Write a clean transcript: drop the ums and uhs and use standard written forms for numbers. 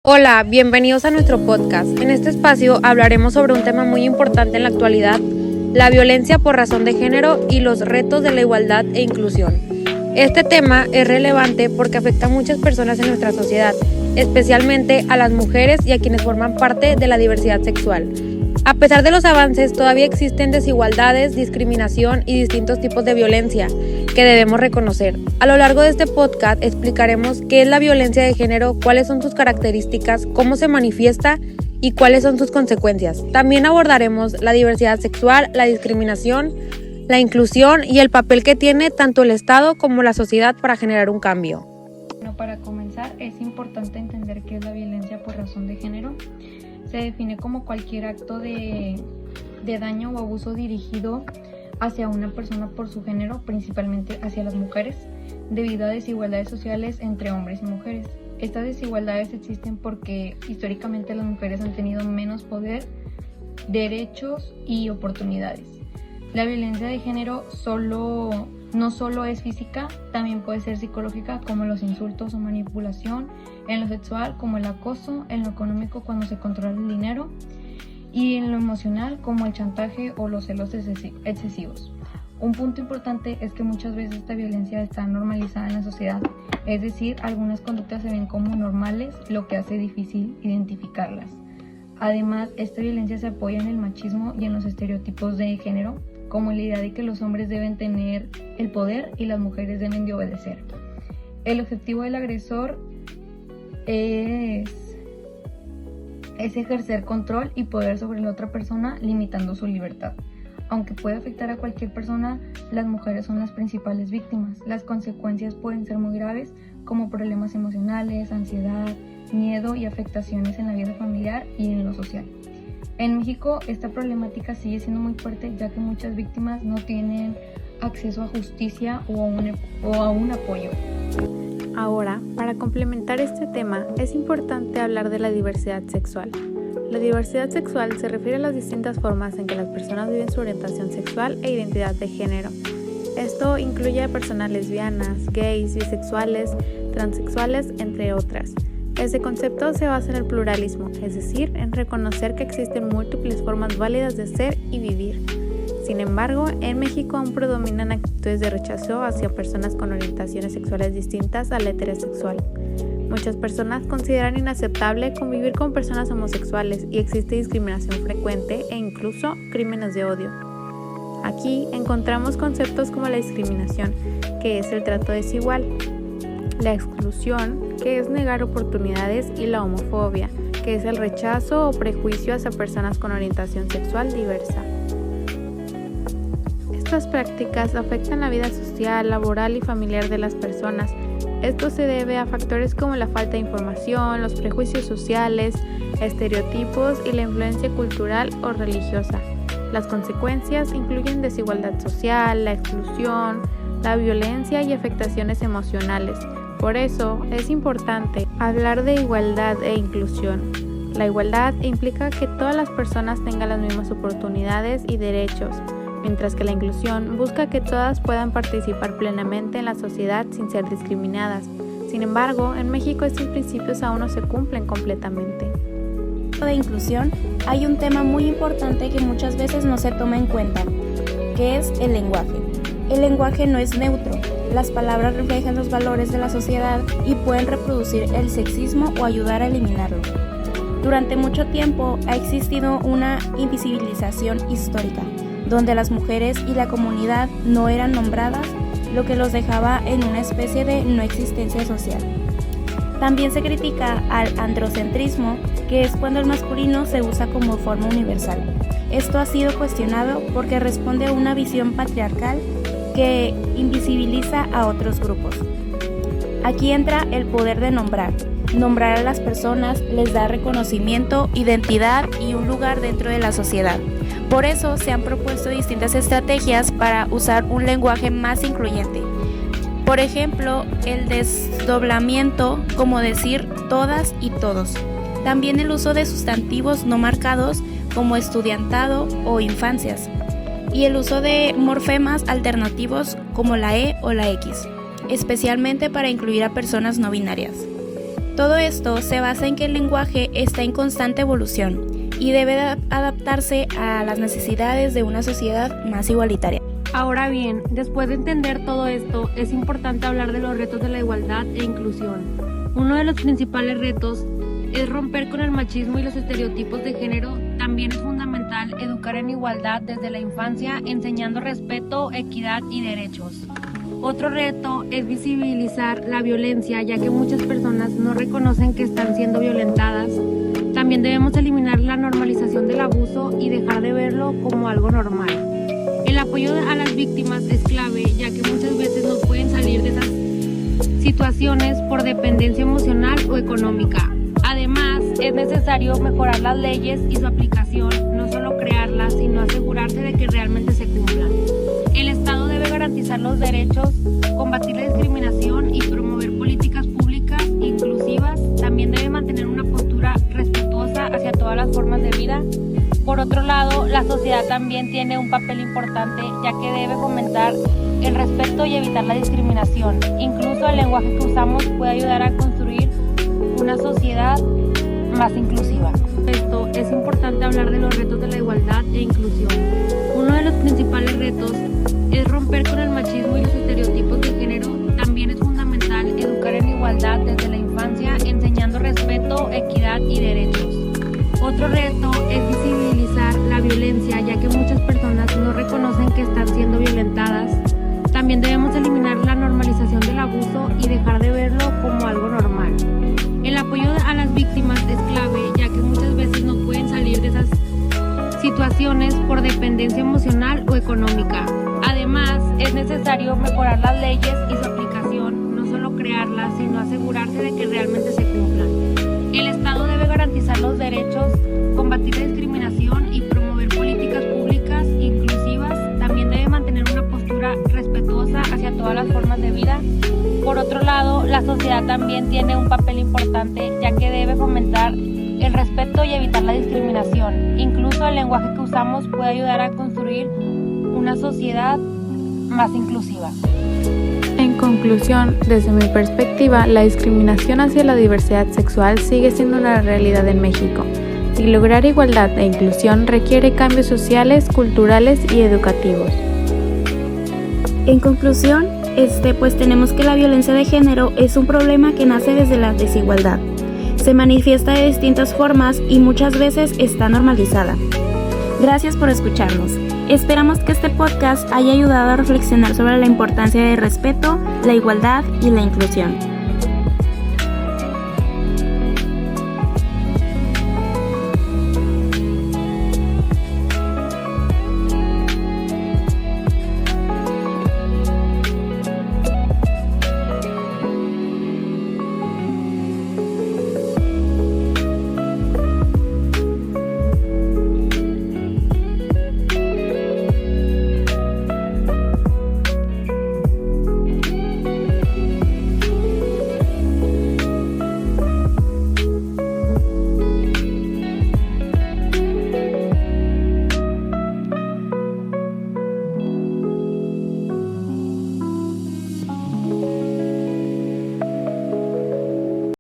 Hola, bienvenidos a nuestro podcast. En este espacio hablaremos sobre un tema muy importante en la actualidad, la violencia por razón de género y los retos de la igualdad e inclusión. Este tema es relevante porque afecta a muchas personas en nuestra sociedad, especialmente a las mujeres y a quienes forman parte de la diversidad sexual. A pesar de los avances, todavía existen desigualdades, discriminación y distintos tipos de violencia que debemos reconocer. A lo largo de este podcast explicaremos qué es la violencia de género, cuáles son sus características, cómo se manifiesta y cuáles son sus consecuencias. También abordaremos la diversidad sexual, la discriminación, la inclusión y el papel que tiene tanto el Estado como la sociedad para generar un cambio. Bueno, para comenzar, es importante entender qué es la violencia por razón de género. Se define como cualquier acto de daño o abuso dirigido hacia una persona por su género, principalmente hacia las mujeres, debido a desigualdades sociales entre hombres y mujeres. Estas desigualdades existen porque históricamente las mujeres han tenido menos poder, derechos y oportunidades. La violencia de género no solo es física, también puede ser psicológica, como los insultos o manipulación, en lo sexual como el acoso, en lo económico cuando se controla el dinero y en lo emocional como el chantaje o los celos excesivos. Un punto importante es que muchas veces esta violencia está normalizada en la sociedad, es decir, algunas conductas se ven como normales, lo que hace difícil identificarlas. Además, esta violencia se apoya en el machismo y en los estereotipos de género, como la idea de que los hombres deben tener el poder y las mujeres deben de obedecer. El objetivo del agresor es ejercer control y poder sobre la otra persona, limitando su libertad. Aunque puede afectar a cualquier persona, las mujeres son las principales víctimas. Las consecuencias pueden ser muy graves, como problemas emocionales, ansiedad, miedo y afectaciones en la vida familiar y en lo social. En México, esta problemática sigue siendo muy fuerte, ya que muchas víctimas no tienen acceso a justicia o a un apoyo. Ahora, para complementar este tema, es importante hablar de la diversidad sexual. La diversidad sexual se refiere a las distintas formas en que las personas viven su orientación sexual e identidad de género. Esto incluye a personas lesbianas, gays, bisexuales, transexuales, entre otras. Este concepto se basa en el pluralismo, es decir, en reconocer que existen múltiples formas válidas de ser y vivir. Sin embargo, en México aún predominan actitudes de rechazo hacia personas con orientaciones sexuales distintas a la heterosexual. Muchas personas consideran inaceptable convivir con personas homosexuales y existe discriminación frecuente e incluso crímenes de odio. Aquí encontramos conceptos como la discriminación, que es el trato desigual, la exclusión, que es negar oportunidades, y la homofobia, que es el rechazo o prejuicio hacia personas con orientación sexual diversa. Estas prácticas afectan la vida social, laboral y familiar de las personas. Esto se debe a factores como la falta de información, los prejuicios sociales, estereotipos y la influencia cultural o religiosa. Las consecuencias incluyen desigualdad social, la exclusión, la violencia y afectaciones emocionales. Por eso es importante hablar de igualdad e inclusión. La igualdad implica que todas las personas tengan las mismas oportunidades y derechos, mientras que la inclusión busca que todas puedan participar plenamente en la sociedad sin ser discriminadas. Sin embargo, en México estos principios aún no se cumplen completamente. De inclusión, hay un tema muy importante que muchas veces no se toma en cuenta, que es el lenguaje. El lenguaje no es neutro. Las palabras reflejan los valores de la sociedad y pueden reproducir el sexismo o ayudar a eliminarlo. Durante mucho tiempo ha existido una invisibilización histórica, donde las mujeres y la comunidad no eran nombradas, lo que los dejaba en una especie de no existencia social. También se critica al androcentrismo, que es cuando el masculino se usa como forma universal. Esto ha sido cuestionado porque responde a una visión patriarcal que invisibiliza a otros grupos. Aquí entra el poder de nombrar. Nombrar a las personas les da reconocimiento, identidad y un lugar dentro de la sociedad. Por eso se han propuesto distintas estrategias para usar un lenguaje más incluyente. Por ejemplo, el desdoblamiento, como decir todas y todos. También el uso de sustantivos no marcados como estudiantado o infancias. Y el uso de morfemas alternativos como la E o la X, especialmente para incluir a personas no binarias. Todo esto se basa en que el lenguaje está en constante evolución y debe adaptarse a las necesidades de una sociedad más igualitaria. Ahora bien, después de entender todo esto, es importante hablar de los retos de la igualdad e inclusión. Uno de los principales retos es romper con el machismo y los estereotipos de género. También es fundamental educar en igualdad desde la infancia, enseñando respeto, equidad y derechos. Otro reto es visibilizar la violencia, ya que muchas personas no reconocen que están siendo violentadas. También debemos eliminar la normalización del abuso y dejar de verlo como algo normal. El apoyo a las víctimas es clave, ya que muchas veces no pueden salir de esas situaciones por dependencia emocional o económica. Además, es necesario mejorar las leyes y su aplicación, no solo crearlas, sino asegurarse de que realmente se cumplan. El Estado debe garantizar los derechos, combatir la discriminación y promover políticas públicas inclusivas. También debe mantener una postura respetuosa hacia todas las formas de vida. Por otro lado, la sociedad también tiene un papel importante, ya que debe fomentar el respeto y evitar la discriminación. Incluso el lenguaje que usamos puede ayudar a construir una sociedad más inclusiva. Esto es importante hablar de los retos de la igualdad e inclusión. Uno de los principales retos es romper con el machismo y los estereotipos de género. También es fundamental educar en igualdad desde la infancia, enseñando respeto, equidad y derechos. Otro reto es visibilizar la violencia, ya que muchas personas no reconocen que están siendo violentadas. También debemos eliminar la normalización del abuso y dejar de verlo como algo normal. El apoyo a las víctimas es clave, ya que muchas veces no pueden salir de esas situaciones por dependencia emocional o económica. Además, es necesario mejorar las leyes y su aplicación, no solo crearlas, sino asegurarse de que realmente se cumplan. El Estado debe garantizar los derechos, combatir la discriminación y promover políticas públicas inclusivas. También debe mantener una postura respetuosa hacia todas las formas de vida. Por otro lado, la sociedad también tiene un papel importante, ya que debe fomentar el respeto y evitar la discriminación. Incluso el lenguaje que usamos puede ayudar a construir una sociedad más inclusiva. En conclusión, desde mi perspectiva, la discriminación hacia la diversidad sexual sigue siendo una realidad en México, y lograr igualdad e inclusión requiere cambios sociales, culturales y educativos. En conclusión, pues tenemos que la violencia de género es un problema que nace desde la desigualdad. Se manifiesta de distintas formas y muchas veces está normalizada. Gracias por escucharnos. Esperamos que este podcast haya ayudado a reflexionar sobre la importancia del respeto, la igualdad y la inclusión.